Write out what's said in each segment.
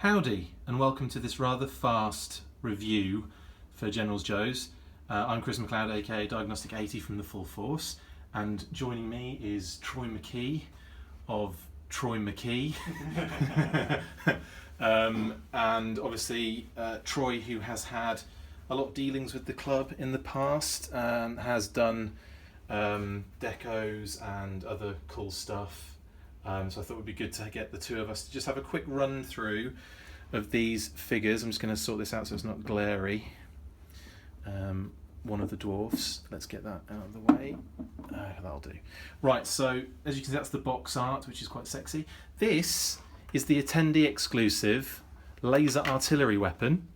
Howdy and welcome to this rather fast review for Generals Joe's. I'm Chris McLeod, aka Diagnostik 80 from the Full Force, and joining me is Troy McKie of Troy McKie. And obviously Troy, who has had a lot of dealings with the club in the past, has done decos and other cool stuff. So I thought it would be good to get the two of us to just have a quick run through of these figures. I'm just going to sort this out so it's not glary. One of the dwarfs. Let's get that out of the way. That'll do. Right, so as you can see, that's the box art, which is quite sexy. This is the attendee exclusive laser artillery weapon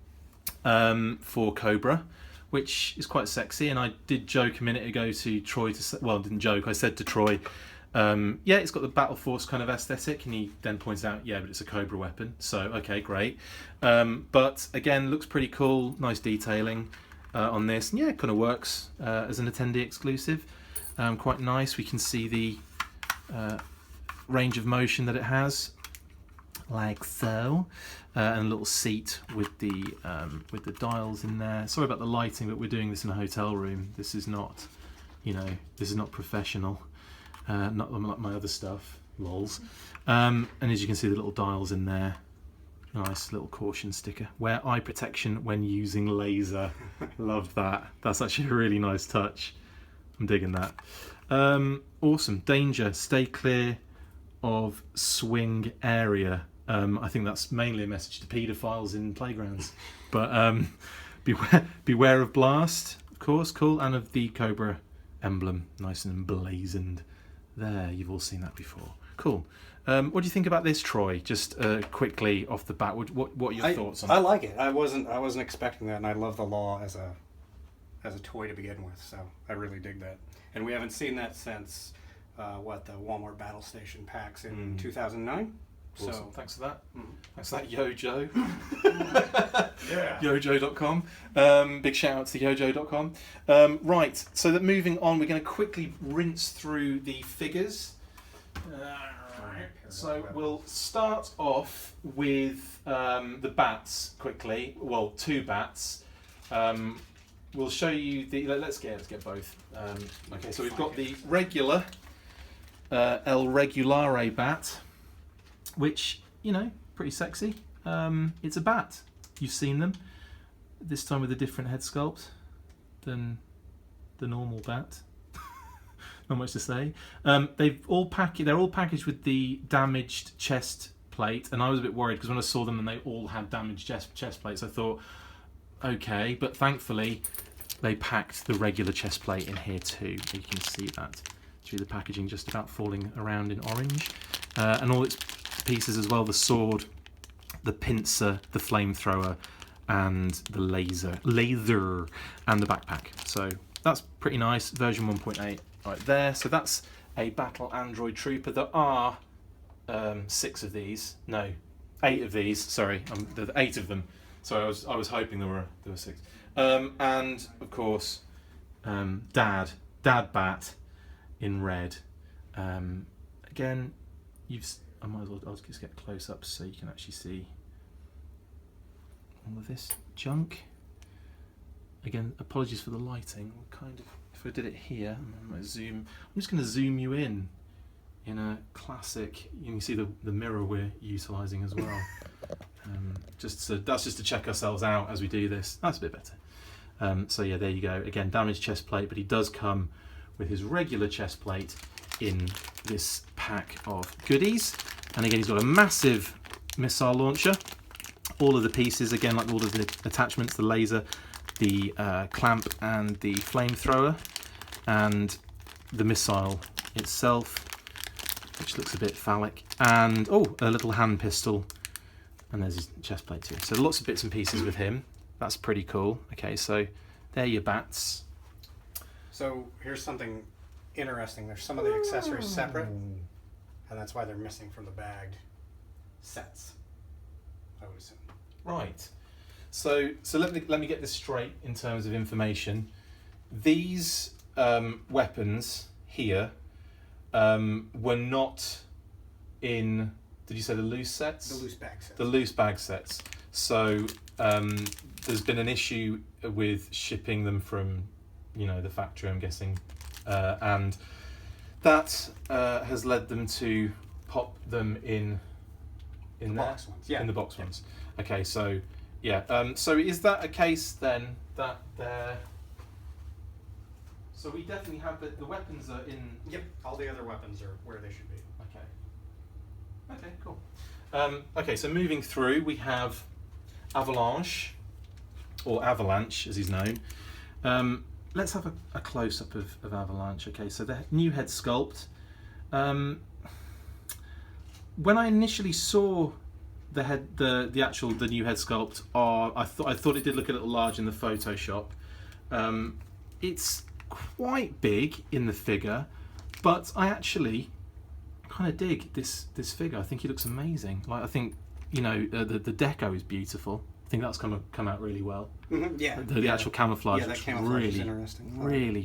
for Cobra, which is quite sexy. And I did joke a minute ago to Troy, well, I didn't joke, I said to Troy, yeah, it's got the BattleForce kind of aesthetic, and he then points out, yeah, but it's a Cobra weapon, so okay, great. But again, looks pretty cool, nice detailing on this, and yeah, it kind of works as an attendee exclusive. Quite nice. We can see the range of motion that it has, like so, and a little seat with the dials in there. Sorry about the lighting, but we're doing this in a hotel room. This is not, this is not professional. Not like my other stuff, lols. And as you can see, the little dials in there. Nice little caution sticker. Wear eye protection when using laser. Love that. That's actually a really nice touch. I'm digging that. Awesome. Danger. Stay clear of swing area. I think that's mainly a message to paedophiles in playgrounds. But beware of blast, of course, cool, and of the Cobra emblem, nice and emblazoned. There, you've all seen that before. Cool. What do you think about this, Troy? Just quickly off the bat, what are your thoughts on it? I like it. I wasn't expecting that, and I love the law as a toy to begin with. So I really dig that. And we haven't seen that since the Walmart Battle Station packs in 2009. Awesome. So Thanks for that. Thanks for that, Yojo. Yeah. Yojo.com. Big shout out to Yojo.com. Right, so that moving on, we're going to quickly rinse through the figures. So we'll start off with the B.A.T.s quickly. Well, two B.A.T.s. We'll show you the. Let's get both. Okay, so we've got the regular El Regulare B.A.T, which, pretty sexy. It's a B.A.T. You've seen them. This time with a different head sculpt than the normal B.A.T. Not much to say. They're all packaged with the damaged chest plate, and I was a bit worried because when I saw them and they all had damaged chest plates, I thought, okay, but thankfully they packed the regular chest plate in here too. You can see that through the packaging, just about falling around in orange, and all its pieces as well: the sword, the pincer, the flamethrower, and the laser, and the backpack. So that's pretty nice. Version 1.8 right there. So that's a battle android trooper. There are 8 of these. Sorry, there are 8 of them. Sorry, I was hoping there were 6. And of course, Dad B.A.T in red. Again, I'll just get close up so you can actually see all of this junk. Again, apologies for the lighting. If I did it here, I'm just going to zoom you in a classic. You can see the mirror we're utilising as well. That's just to check ourselves out as we do this. That's a bit better. So yeah, there you go. Again, damaged chest plate, but he does come with his regular chest plate in this pack of goodies. And again, he's got a massive missile launcher. All of the pieces, again, like all of the attachments, the laser, the clamp and the flamethrower, and the missile itself, which looks a bit phallic, and a little hand pistol, and there's his chest plate too. So lots of bits and pieces with him. That's pretty cool. Okay, so there are your B.A.T.s. So here's something interesting. There's some of the accessories separate, and that's why they're missing from the bagged sets, I would assume. Right. So let me get this straight in terms of information. These weapons here were not in Did you say the loose sets? The loose bag sets. The loose bag sets. So there's been an issue with shipping them from, the factory, I'm guessing, and that has led them to pop them in the there? box ones. Yeah. In the box ones. Okay, so yeah. So is that a case then that they're... So we definitely have the weapons are in... Yep, all the other weapons are where they should be. Okay, cool. Okay, so moving through, we have Avalanche, or Avalanche as he's known. Let's have a close-up of Avalanche. Okay, so the new head sculpt. When I initially saw the new head sculpt, I thought it did look a little large in the Photoshop. It's quite big in the figure, but I actually kind of dig this figure. I think he looks amazing. Like, I think the deco is beautiful. I think that's come out really well. Mm-hmm. Yeah, the actual camouflage. Yeah, that camouflage is interesting.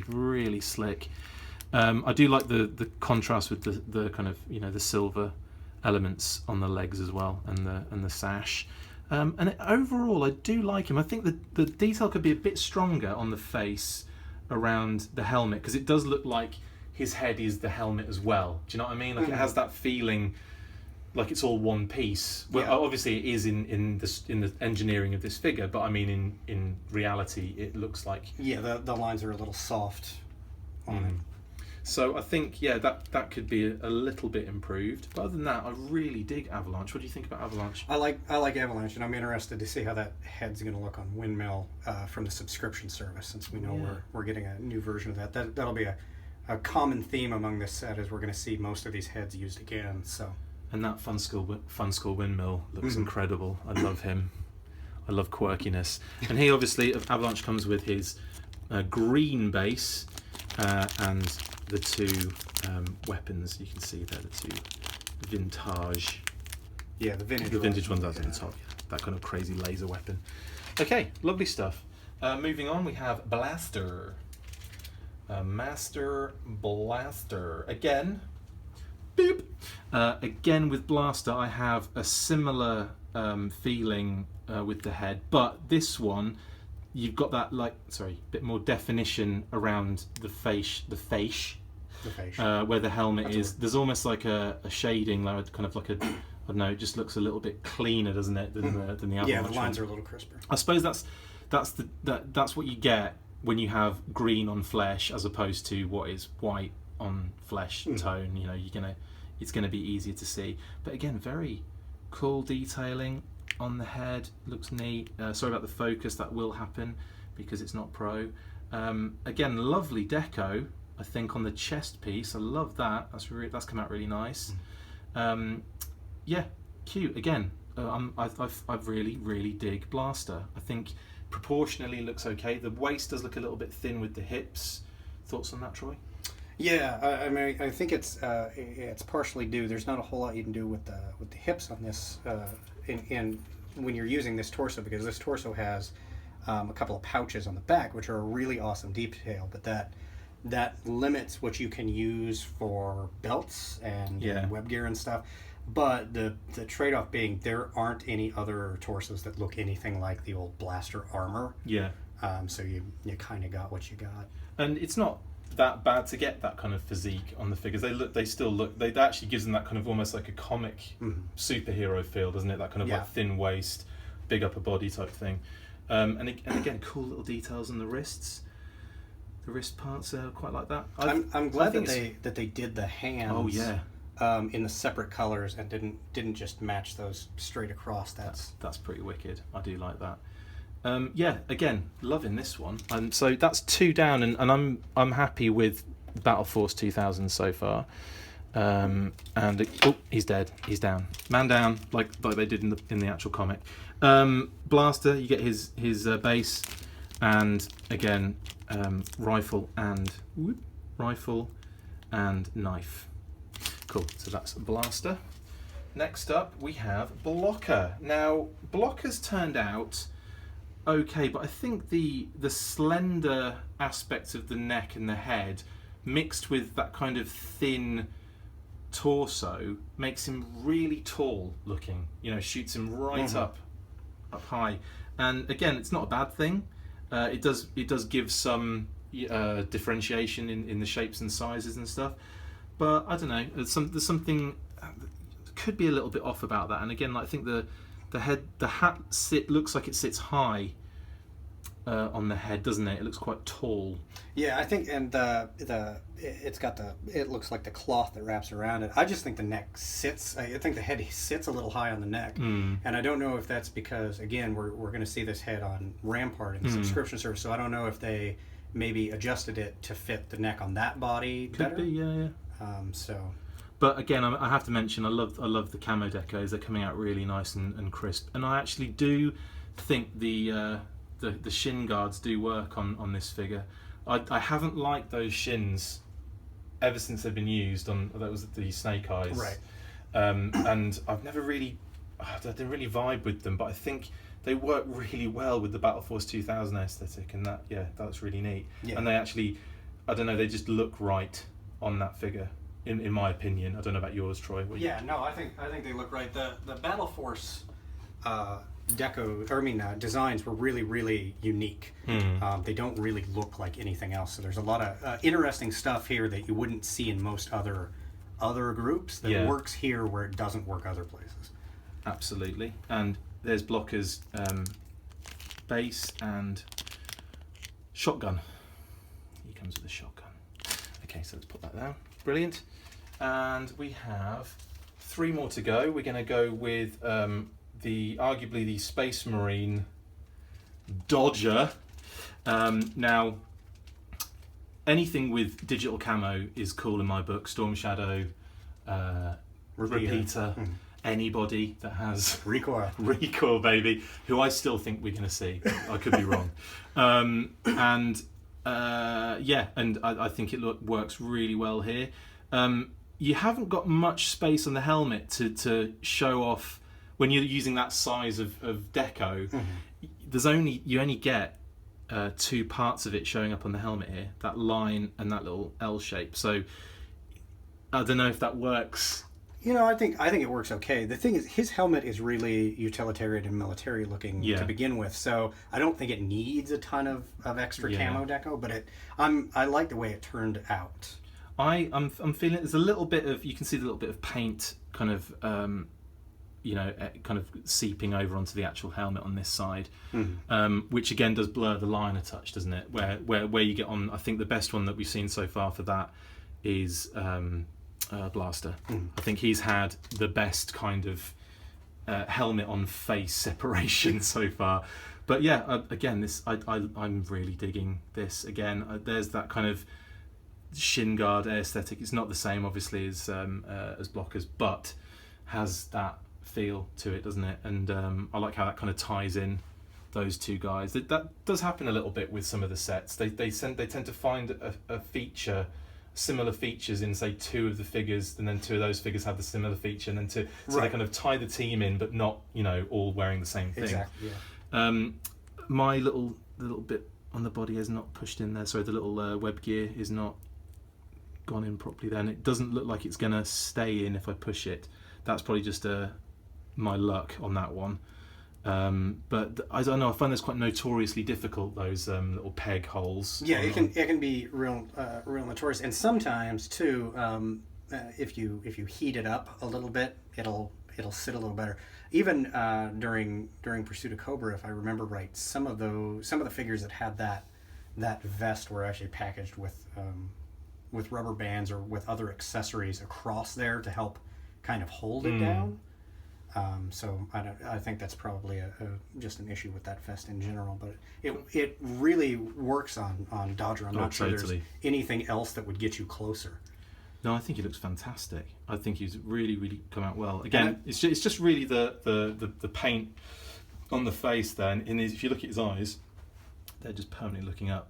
Really slick. I do like the contrast with the kind of the silver elements on the legs as well, and the sash. Overall, I do like him. I think the detail could be a bit stronger on the face around the helmet, because it does look like his head is the helmet as well. Do you know what I mean? Like, it has that feeling like it's all one piece. Well, obviously it is in the engineering of this figure, but I mean in reality it looks like... Yeah, the lines are a little soft on it. So I think, that could be a little bit improved. But other than that, I really dig Avalanche. What do you think about Avalanche? I like Avalanche, and I'm interested to see how that head's going to look on Windmill from the subscription service, since we know we're getting a new version of that. That'll be a common theme among this set, is we're going to see most of these heads used again. So. And that Fun School Windmill looks incredible. I love him. I love quirkiness. And he obviously, Avalanche comes with his green base and the two weapons. You can see there, the two vintage. Yeah, the vintage ones out at the top. Yeah, that kind of crazy laser weapon. Okay, lovely stuff. Moving on, we have Blaster. Master Blaster. Again, boop. Again with Blaster, I have a similar feeling with the head, but this one, you've got that bit more definition around the face, where the helmet is. There's almost like a shading, like kind of like a, I don't know. It just looks a little bit cleaner, doesn't it, than the Avalanche? Yeah, the lines are a little crisper. I suppose that's what you get when you have green on flesh as opposed to what is white on flesh tone. It's gonna be easier to see. But again, very cool detailing on the head. Looks neat. Sorry about the focus. That will happen because it's not pro. Again, lovely deco. I think on the chest piece. I love that. That's come out really nice. Yeah, cute. Again, I really dig Blaster. I think proportionally looks okay. The waist does look a little bit thin with the hips. Thoughts on that, Troy? Yeah, I mean, I think it's partially due. There's not a whole lot you can do with the hips on this, in when you're using this torso, because this torso has a couple of pouches on the back, which are a really awesome detail. But that limits what you can use for belts and web gear and stuff. But the trade-off being there aren't any other torsos that look anything like the old Blaster armor. Yeah. So you kind of got what you got. And it's not that bad to get that kind of physique on the figures. That actually gives them that kind of almost like a comic superhero feel, doesn't it? That kind of like thin waist, big upper body type thing. And again, cool little details on the wrists. The wrist parts are quite like that. I'm glad that they did the hands. Oh yeah. In the separate colors and didn't just match those straight across. That's pretty wicked. I do like that. Yeah, again, loving this one. And so that's 2 down, and I'm happy with BattleForce 2000 so far. He's dead. He's down. Man down, like they did in the actual comic. Blaster, you get his base, and again, rifle and knife. Cool. So that's Blaster. Next up, we have Blocker. Now, Blocker's turned out okay, but I think the slender aspects of the neck and the head, mixed with that kind of thin torso makes him really tall looking. You know, shoots him right up high. And again, it's not a bad thing. It does give some differentiation in the shapes and sizes and stuff. But I don't know. There's something could be a little bit off about that. And again, I think the hat looks like it sits high on the head, doesn't it? It looks quite tall. Yeah, I think, and it looks like the cloth that wraps around it. I just think the neck sits. I think the head sits a little high on the neck, and I don't know if that's because, again, we're going to see this head on Rampart in the subscription service. So I don't know if they maybe adjusted it to fit the neck on that body better. Could be, yeah. But again, I have to mention, I love the camo decos. They're coming out really nice and crisp, and I actually do think the shin guards do work on this figure. I haven't liked those shins ever since they've been used on the Snake Eyes, right? And I've never really, I didn't really vibe with them, but I think they work really well with the BattleForce 2000 aesthetic, and that's really neat. Yeah. And they actually, I don't know, they just look right on that figure. In my opinion, I don't know about yours, Troy. I think they look right. The BattleForce designs were really unique. They don't really look like anything else. So there's a lot of interesting stuff here that you wouldn't see in most other groups that works here where it doesn't work other places. Absolutely. And there's Blocker's base and shotgun. He comes with a shotgun. Okay, so let's put that down. Brilliant. And we have 3 more to go. We're going to go with arguably the Space Marine Dodger. Now, anything with digital camo is cool in my book. Storm Shadow, Repeater, anybody that has recoil, baby, who I still think we're going to see. I could be wrong. And I think it works really well here. You haven't got much space on the helmet to show off when you're using that size of deco. You only get 2 parts of it showing up on the helmet here, that line and that little L shape. So I don't know if that works. You know, I think it works okay. The thing is, his helmet is really utilitarian and military looking to begin with, so I don't think it needs a ton of extra camo deco. But I like the way it turned out. I'm feeling there's a little bit of, you can see the little bit of paint kind of kind of seeping over onto the actual helmet on this side, which again does blur the line a touch, doesn't it? Where you get on, I think the best one that we've seen so far for that is Blaster. I think he's had the best kind of helmet on face separation so far. But again, I'm really digging this. Again, there's that kind of shin guard aesthetic. It's not the same, obviously, as Blockers, but has that feel to it, doesn't it? And I like how that kind of ties in those 2 guys. That does happen a little bit with some of the sets. They tend to find a feature, similar features in, say, 2 of the figures, and then 2 of those figures have the similar feature, and then so they kind of tie the team in, but not all wearing the same thing. Exactly. Yeah. My little bit on the body is not pushed in there. Sorry, the little web gear is not gone in properly there, and it doesn't look like it's going to stay in if I push it. That's probably just my luck on that one. But I don't know, I find this quite notoriously difficult, those little peg holes. Yeah, it can be real notorious, and sometimes too, if you heat it up a little bit, it'll sit a little better. Even during Pursuit of Cobra, if I remember right, some of the figures that had that vest were actually packaged with rubber bands or with other accessories across there to help kind of hold it down. So I think that's probably just an issue with that vest in general, but it really works on Dodger. I'm not sure there's anything else that would get you closer. No, I think he looks fantastic. I think he's really come out well. Again, it's just really the paint on the face there, and if you look at his eyes, they're just permanently looking up.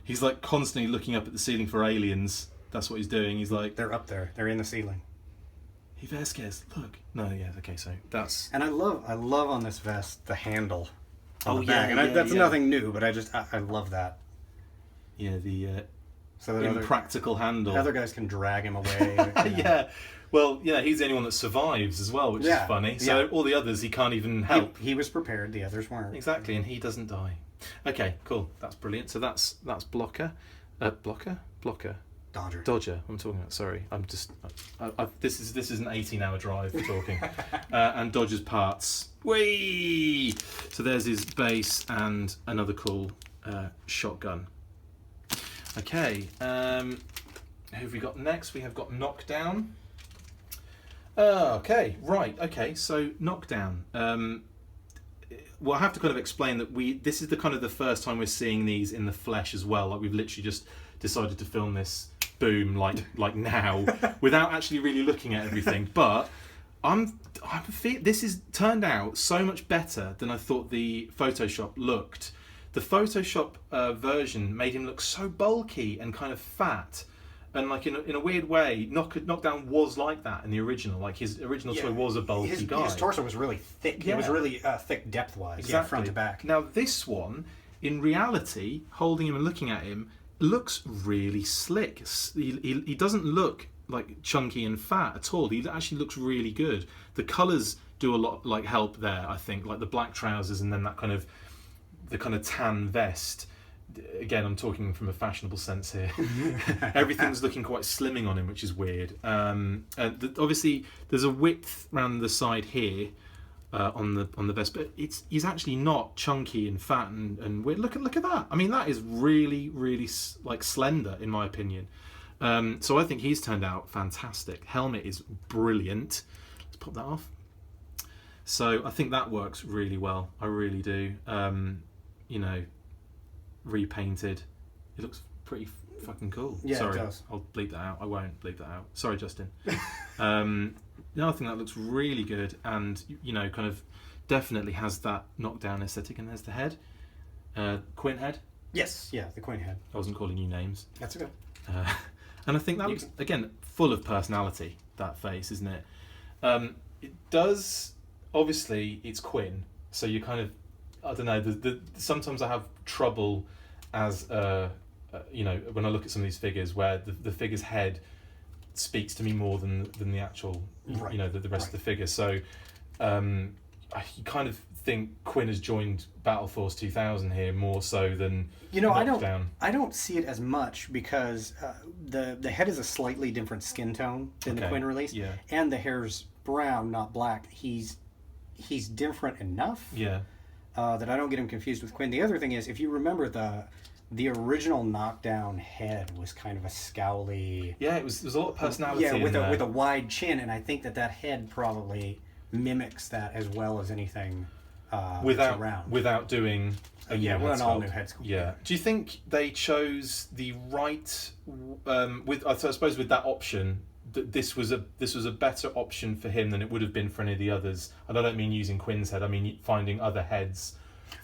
He's like constantly looking up at the ceiling for aliens. That's what he's doing. He's like, they're up there. They're in the ceiling. He very scares. Look. No, yeah, okay, so that's... And I love on this vest the handle on the back. And that's nothing new, but I love that. Yeah, the So that impractical handle. Other guys can drag him away. Yeah. Well, yeah, he's the only one that survives as well, which is funny. So all the others, he can't even help. He was prepared, the others weren't. Exactly, and he doesn't die. Okay, cool. That's brilliant. So that's blocker. Blocker. Dodger. I'm talking about. Sorry, I'm just. This is an 18-hour drive for talking. And Dodger's parts. Whee! So there's his base and another cool shotgun. Okay. Who have we got next? We have got Knockdown. Okay. Right. Okay. So Knockdown. Well, I have to kind of explain that this is the first time we're seeing these in the flesh as well. Like we've literally just decided to film this, boom, like now, without actually really looking at everything. But this has turned out so much better than I thought the Photoshop looked. The Photoshop version made him look so bulky and kind of fat. And like in a weird way, Knockdown was like that in the original. Like his original toy was a bulky guy. His torso was really thick. Yeah. It was really thick depth-wise, exactly. Front to back. Now this one, in reality, holding him and looking at him, looks really slick. He doesn't look like chunky and fat at all. He actually looks really good. The colours do a lot, like help there. I think, like the black trousers and then that kind of tan vest. Again, I'm talking from a fashionable sense here. Everything's looking quite slimming on him, which is weird. Obviously, there's a width around the side here on the vest, but he's actually not chunky and fat and weird. Look at that. I mean, that is really, really like slender in my opinion. So I think he's turned out fantastic. Helmet is brilliant. Let's pop that off. So I think that works really well. I really do. Repainted. It looks pretty fucking cool. Yeah, sorry, it does. I'll bleep that out. I won't bleep that out. Sorry, Justin. No, I think that looks really good, and kind of definitely has that Knockdown aesthetic. And there's the head, Quinn head. Yes, yeah, the Quinn head. I wasn't calling you names. That's okay. And I think that looks again full of personality. That face, isn't it? It does. Obviously, it's Quinn, so you kind of. I don't know. Sometimes I have trouble as when I look at some of these figures where the figure's head speaks to me more than the actual the rest of the figure. So I kind of think Quinn has joined BattleForce 2000 here more so than Knockdown. I don't see it as much because the head is a slightly different skin tone than the Quinn release, and the hair's brown, not black. He's different enough. Yeah. That I don't get him confused with Quinn. The other thing is, if you remember the original Knockdown head was kind of a scowly. Yeah, it was a lot of personality. Yeah, with a wide chin, and I think that head probably mimics that as well as anything without doing a new head an all sculpt. new head sculpt. Yeah. Do you think they chose the right I suppose with that option? This was a better option for him than it would have been for any of the others. And I don't mean using Quinn's head. I mean finding other heads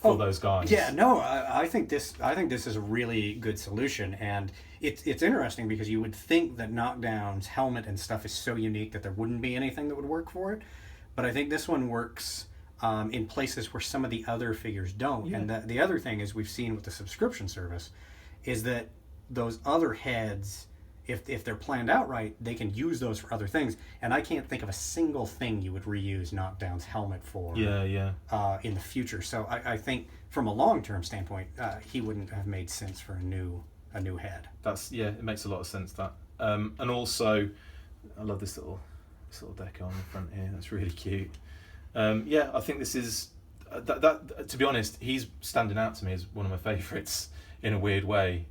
for those guys. Yeah, no, I think this is a really good solution, and it's interesting because you would think that Knockdown's helmet and stuff is so unique that there wouldn't be anything that would work for it, but I think this one works in places where some of the other figures don't. Yeah. And the other thing is we've seen with the subscription service is that those other heads. If they're planned out right, they can use those for other things. And I can't think of a single thing you would reuse Knockdown's helmet for in the future. So I think from a long-term standpoint, he wouldn't have made sense for a new head. It makes a lot of sense, that. And also, I love this little deco on the front here. That's really cute. I think this is... that to be honest, he's standing out to me as one of my favourites in a weird way.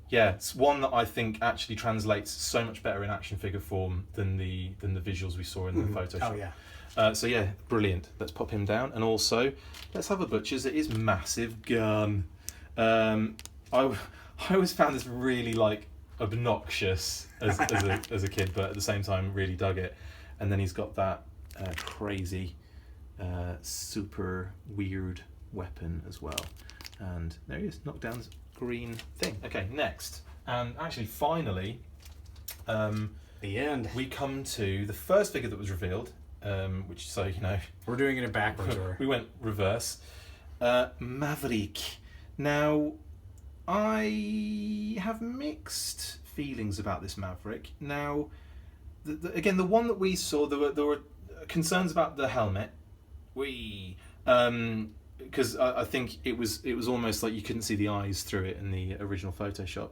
It's one that I think actually translates so much better in action figure form than the visuals we saw in the Photoshop. Oh yeah. Brilliant. Let's pop him down, and also let's have a butcher's. It is massive gun. I always found this really like obnoxious as a kid, but at the same time really dug it. And then he's got that crazy, super weird weapon as well. And there he is, Knockdown's green thing. Okay, next. And actually, finally, the end. We come to the first figure that was revealed, which, so, we're doing it in backwards order. We went reverse. Maverick. Now, I have mixed feelings about this Maverick. Now, again, the one that we saw, there were concerns about the helmet. Because I think it was almost like you couldn't see the eyes through it in the original Photoshop.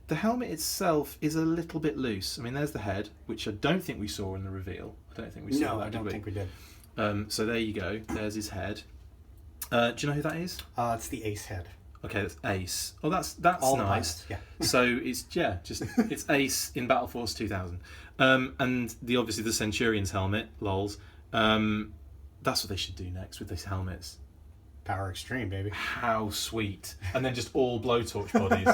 The helmet itself is a little bit loose. I mean, there's the head, which I don't think we saw in the reveal. I don't think we saw that. No, I don't think we did. So there you go. There's his head. Do you know who that is? It's the Ace head. Okay, that's Ace. Oh, that's All nice. Yeah. So it's it's Ace in BattleForce 2000, and obviously the Centurion's helmet. Lols. That's what they should do next with these helmets. Power Extreme, baby. How sweet! And then just all blowtorch bodies.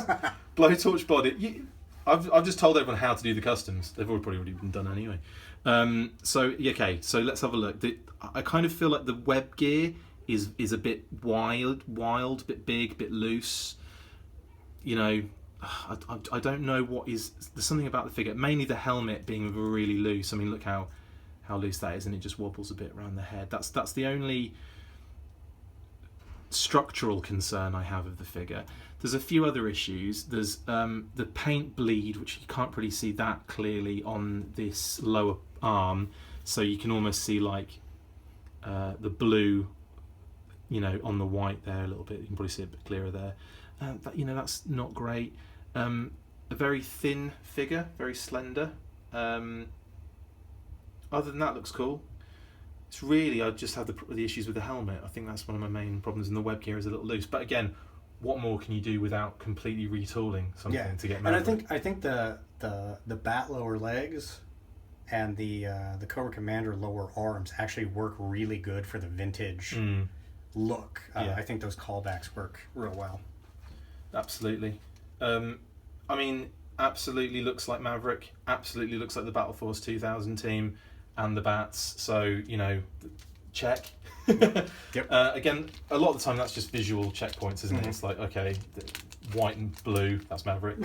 Blowtorch body. I've just told everyone how to do the customs. They've probably already been done anyway. So let's have a look. I kind of feel like the web gear is a bit wild, a bit big, a bit loose. You know, I don't know what is. There's something about the figure. Mainly the helmet being really loose. I mean, look how loose that is, and it just wobbles a bit around the head. That's the only structural concern I have of the figure. There's a few other issues. There's the paint bleed, which you can't really see that clearly on this lower arm, so you can almost see like the blue, you know, on the white there a little bit. You can probably see it a bit clearer there. That's not great. A very thin figure, very slender. Other than that, looks cool. It's really, I just have the issues with the helmet. I think that's one of my main problems, and the web gear is a little loose. But again, what more can you do without completely retooling something to get Maverick? And I think the Bat lower legs and the Cobra Commander lower arms actually work really good for the vintage look. I think those callbacks work real well. Absolutely. I mean, absolutely looks like Maverick. Absolutely looks like the BattleForce 2000 team and the B.A.T.s. So, you know, check. Yep. Again, a lot of the time that's just visual checkpoints, isn't it? It's like, okay, white and blue, that's Maverick.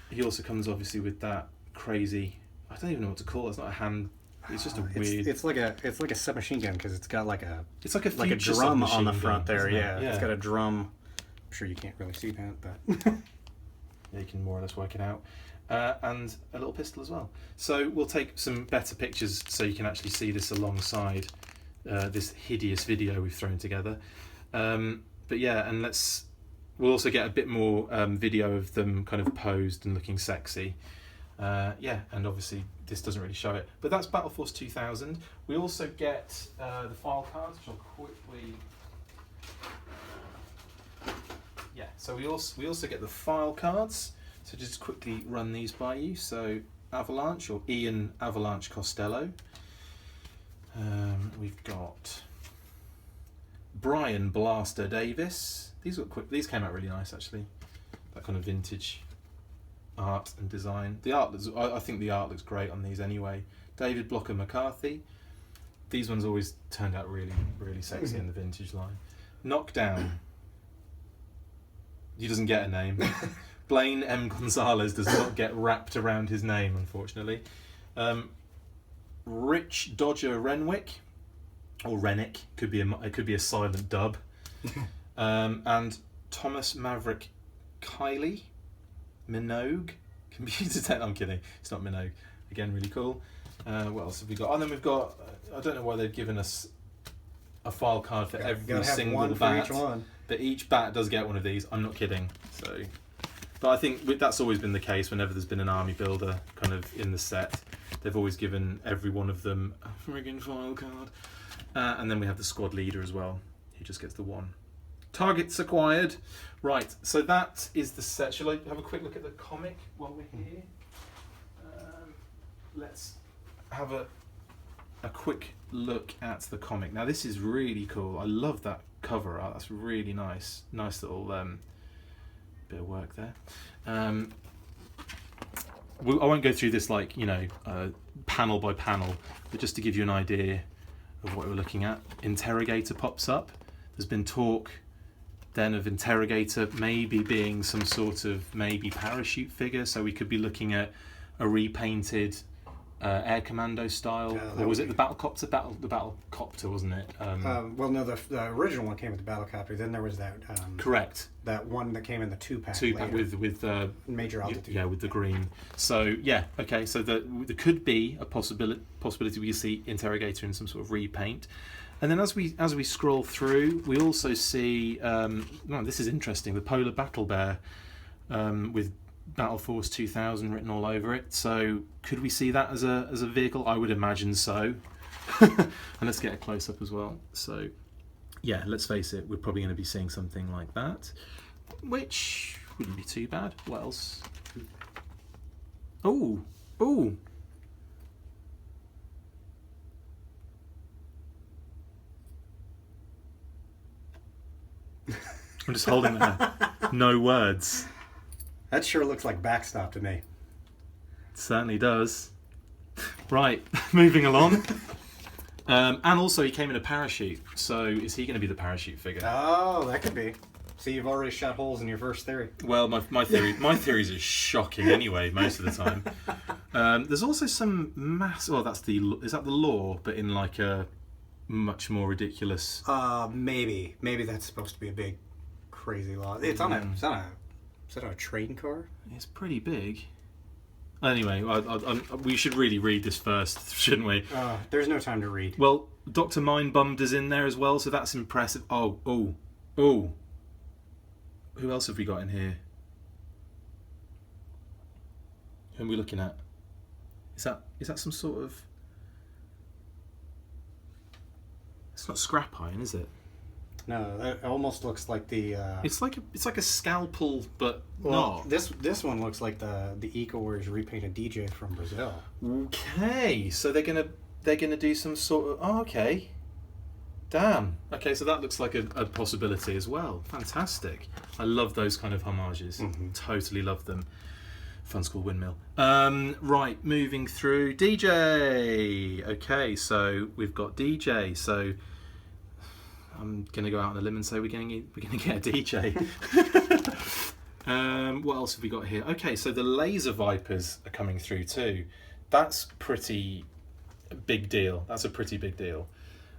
He also comes obviously with that crazy, I don't even know what to call it. It's not a hand. It's just a weird. It's like a submachine gun because it's got like a future drum on the submachine front gun, there. isn't it? It's got a drum. I'm sure you can't really see that, but yeah, you can more or less work it out. And a little pistol as well. So we'll take some better pictures so you can actually see this alongside this hideous video we've thrown together. But yeah, and we'll also get a bit more video of them kind of posed and looking sexy. And obviously this doesn't really show it, but that's BattleForce 2000. We also get the file cards, which I'll quickly. So we also get the file cards. So just quickly run these by you. So Avalanche, or Ian Avalanche Costello. We've got Brian Blaster Davis. These came out really nice actually. That kind of vintage art and design. I think the art looks great on these anyway. David Blocker McCarthy. These ones always turned out really, really sexy in the vintage line. Knockdown. He doesn't get a name. Blaine M. Gonzalez does not get wrapped around his name, unfortunately. Rich Dodger Renwick, or Rennick, it could be a silent dub. And Thomas Maverick Kiley, Minogue, computer tech. I'm kidding, it's not Minogue. Again, really cool. What else have we got? And then we've got. I don't know why they've given us a file card for every single bat. But each bat does get one of these. I'm not kidding. So. But I think that's always been the case whenever there's been an army builder kind of in the set. They've always given every one of them a friggin' file card. And then we have the squad leader as well. He just gets the one. Targets acquired. Right, so that is the set. Shall I have a quick look at the comic while we're here? Let's have a quick look at the comic. Now this is really cool. I love that cover art. That's really nice. Nice little bit of work there. I won't go through this like, you know, panel by panel, but just to give you an idea of what we're looking at. Interrogator pops up. There's been talk then of Interrogator maybe being some sort of maybe parachute figure, so we could be looking at a repainted air commando style, or was it the battlecopter? The battlecopter, wasn't it? Well, no, the original one came with the battlecopter. Then there was that. Correct. That one that came in the 2-pack. 2-pack with major altitude. Yeah, with the green. So yeah, okay. So there could be a possibility we could see Interrogator in some sort of repaint. And then as we scroll through, we also see. This is interesting. The Polar Battle Bear with BattleForce 2000 written all over it. So could we see that as a vehicle? I would imagine so. And let's get a close up as well. So yeah, let's face it, we're probably going to be seeing something like that, which wouldn't be too bad. What else? Oh. I'm just holding that. No words. That sure looks like backstop to me. It certainly does. Right, moving along. And also he came in a parachute, so is he going to be the parachute figure? Oh, that could be. See, you've already shot holes in your first theory. Well, my theories are shocking anyway, most of the time. There's also some mass. Well, is that the law, but in like a much more ridiculous. Maybe that's supposed to be a big, crazy law. It's on a. Is that a train car? It's pretty big. Anyway, we should really read this first, shouldn't we? There's no time to read. Well, Dr. Mindbummed is in there as well, so that's impressive. Oh. Who else have we got in here? Who are we looking at? Is that some sort of... It's not scrap iron, is it? No, it almost looks like the. It's like a scalpel, but not. This one looks like the EcoWars repainted DJ from Brazil. Okay, so they're gonna do some sort of. Oh, okay. Damn. Okay, so that looks like a possibility as well. Fantastic. I love those kind of homages. Mm-hmm. Totally love them. Fun School Windmill. Right, moving through DJ. Okay, so we've got DJ. So I'm gonna go out on a limb and say we're gonna get a DJ. What else have we got here? Okay, so the Laser Vipers are coming through too. That's pretty big deal. That's a pretty big deal.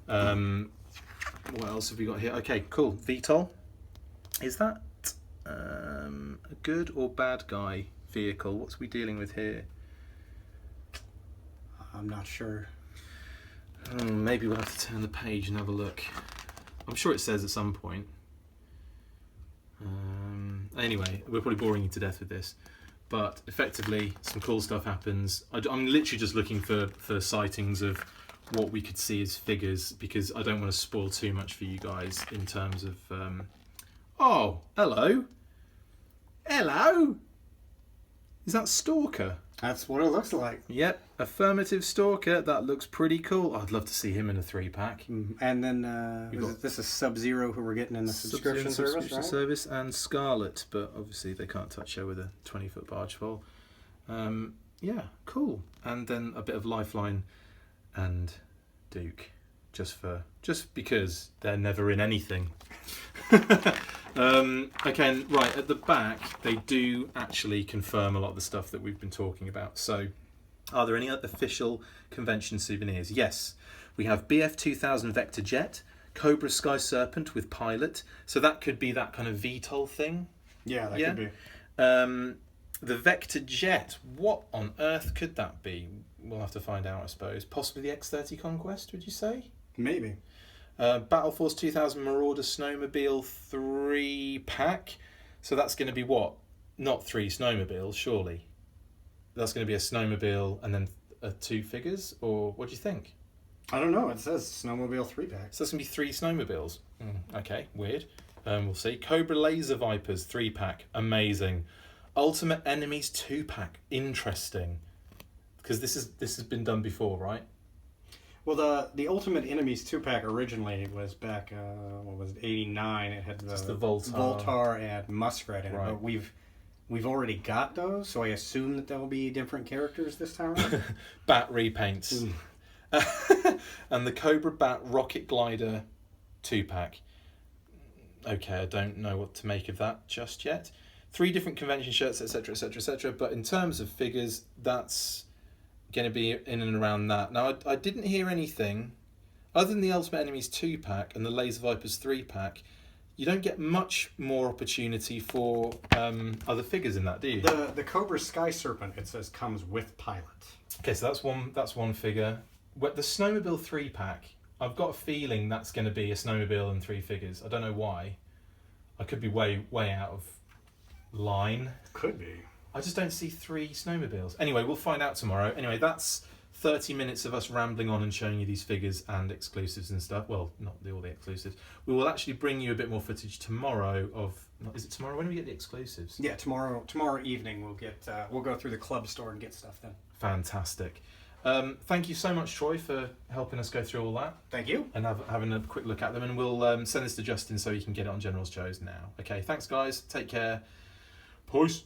What else have we got here? Okay, cool. VTOL. Is that a good or bad guy vehicle? What's we dealing with here? I'm not sure. Maybe we'll have to turn the page and have a look. I'm sure it says at some point. Anyway, we're probably boring you to death with this, but effectively some cool stuff happens. I'm literally just looking for sightings of what we could see as figures, because I don't want to spoil too much for you guys in terms of... Oh, hello. Is that Stalker? That's what it looks like. Yep, affirmative Stalker. That looks pretty cool. I'd love to see him in a 3-pack. And then this is Sub-Zero, who we're getting in the subscription service, and Scarlet, but obviously they can't touch her with a 20-foot barge pole. Yeah, cool. And then a bit of Lifeline and Duke, just because they're never in anything. Okay, right, at the back they do actually confirm a lot of the stuff that we've been talking about. So are there any official convention souvenirs? Yes, we have BF 2000 Vector Jet, Cobra Sky Serpent with pilot, so that could be that kind of VTOL thing. Yeah, that could be. The Vector Jet, what on earth could that be? We'll have to find out, I suppose. Possibly the X-30 Conquest, would you say? Maybe. BattleForce 2000 Marauder Snowmobile 3-pack. So that's going to be what? Not 3 snowmobiles, surely. That's going to be a snowmobile and then 2 figures? Or what do you think? I don't know. It says snowmobile 3-pack. So that's going to be 3 snowmobiles. Okay, weird. We'll see. Cobra Laser Vipers 3-pack. Amazing. Ultimate Enemies 2-pack. Interesting. Because this has been done before, right? Well, the Ultimate Enemies 2-pack originally was back, what was it, 89. It had the Voltar and Muskrat in it. But we've already got those, so I assume that there'll be different characters this time around. Bat repaints. And the Cobra Bat Rocket Glider 2-pack. Okay, I don't know what to make of that just yet. 3 different convention shirts, etc., etc., etc. But in terms of figures, that's going to be in and around that. Now, I didn't hear anything other than the Ultimate Enemies 2-pack and the Laser Vipers 3-pack. You don't get much more opportunity for other figures in that, do you? The Cobra Sky Serpent, it says, comes with pilot. Okay, so that's one figure. The Snowmobile 3-pack, I've got a feeling that's going to be a snowmobile and 3 figures. I don't know why. I could be way out of line. Could be. I just don't see 3 snowmobiles. Anyway, we'll find out tomorrow. Anyway, that's 30 minutes of us rambling on and showing you these figures and exclusives and stuff. Well, not all the exclusives. We will actually bring you a bit more footage tomorrow of... Is it tomorrow? When do we get the exclusives? Yeah, tomorrow evening we'll go through the club store and get stuff then. Fantastic. Thank you so much, Troy, for helping us go through all that. Thank you. And having a quick look at them. And we'll send this to Justin so he can get it on General's Joe's now. Okay, thanks, guys. Take care. Peace.